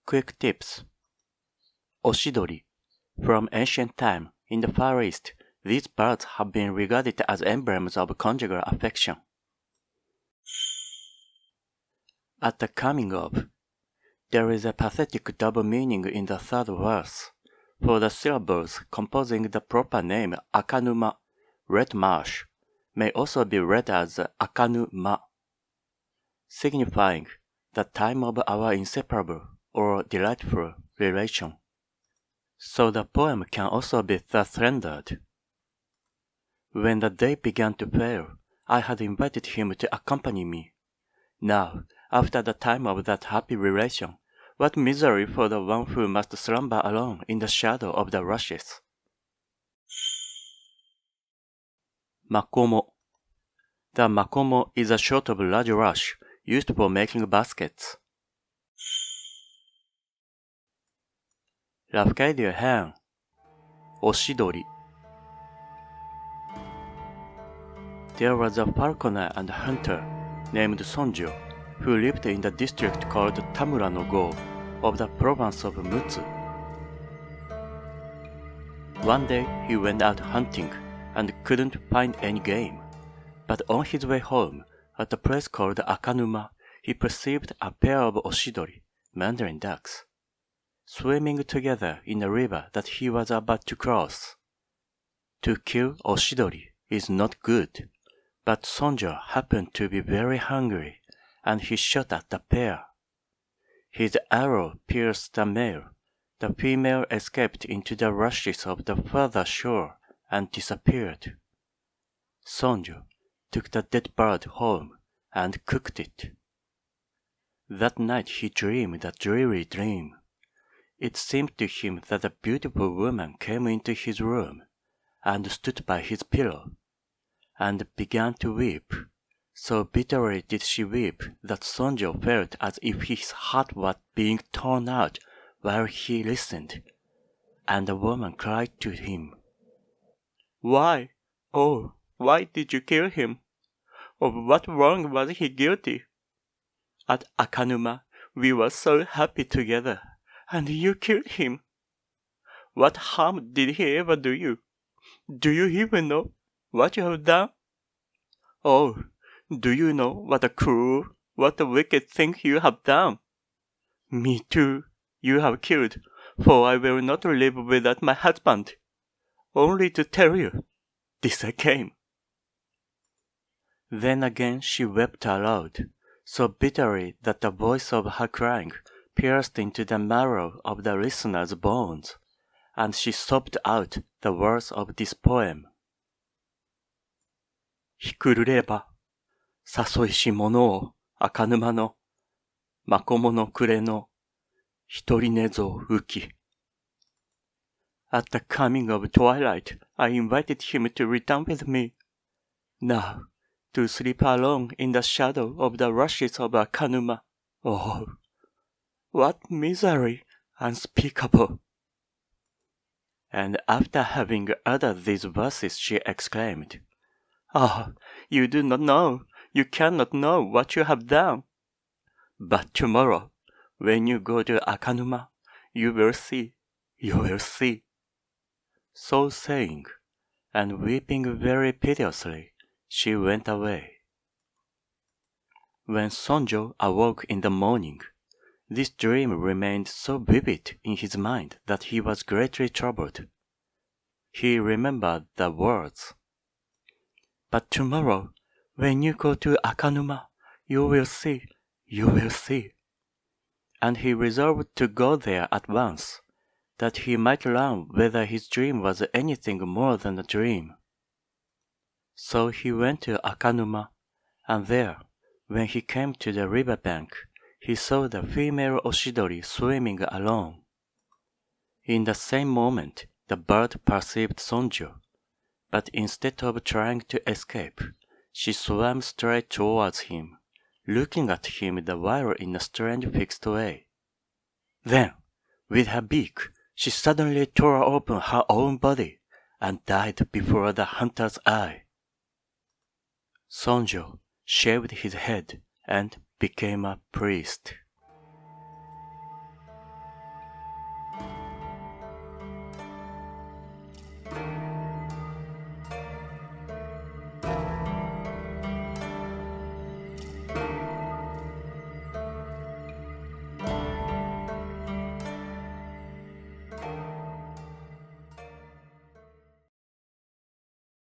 Quick tips. OSHIDORI. From ancient time, in the Far East, these birds have been regarded as emblems of conjugal affection. At the coming of. There is a pathetic double meaning in the third verse, for the syllables composing the proper name Akanuma, red marsh, may also be read as Akanuma, signifying the time of our inseparable or delightful relation. So the poem can also be thus rendered. When the day began to fail, I had invited him to accompany me. Now, after the time of that happy relation, what misery for the one who must slumber alone in the shadow of the rushes. Makomo. The makomo is a sort of large rush used for making baskets. Lafcadio Hearn. OSHIDORI. There was a falconer and hunter named Sonjo, who lived in the district called Tamura no Go of the province of Mutsu. One day he went out hunting and couldn't find any game, but on his way home, at a place called Akanuma, he perceived a pair of oshidori, mandarin ducks, swimming together in a river that he was about to cross. To kill oshidori is not good, but Sonjo happened to be very hungry, and he shot at the pair. His arrow pierced the male. The female escaped into the rushes of the further shore and disappeared. Sonjo took the dead bird home and cooked it. That night he dreamed a dreary dream. It seemed to him that a beautiful woman came into his room and stood by his pillow, and began to weep. So bitterly did she weep that Sonjo felt as if his heart was being torn out while he listened, and the woman cried to him, "Why, oh, why did you kill him? Of what wrong was he guilty? At Akanuma we were so happy together, and you killed him. What harm did he ever do you? Do you even know what you have done? Oh, do you know what a cruel, what a wicked thing you have done? Me too, you have killed, for I will not live without my husband. Only to tell you, this I came." Then again she wept aloud, so bitterly that the voice of her crying pierced into the marrow of the listener's bones, and she sobbed out the words of this poem. ひくるれば誘いし者を赤沼のまこもの暮れの一人寝ぞ浮き. At the coming of twilight, I invited him to return with me. Now, to sleep alone in the shadow of the rushes of Akanuma. Oh, what misery unspeakable! And after having uttered these verses, she exclaimed, "Ah, you do not know, you cannot know what you have done. But tomorrow, when you go to Akanuma, you will see, you will see." So saying, and weeping very piteously, she went away. When Sonjo awoke in the morning, this dream remained so vivid in his mind that he was greatly troubled. He remembered the words, "But tomorrow, when you go to Akanuma, you will see, you will see." And he resolved to go there at once, that he might learn whether his dream was anything more than a dream. So he went to Akanuma, and there, when he came to the river bank, he saw the female oshidori swimming alone. In the same moment, the bird perceived Sonjo, but instead of trying to escape, she swam straight towards him, looking at him the while in a strange fixed way. Then, with her beak, she suddenly tore open her own body and died before the hunter's eye. Sonjo shaved his head and became a priest.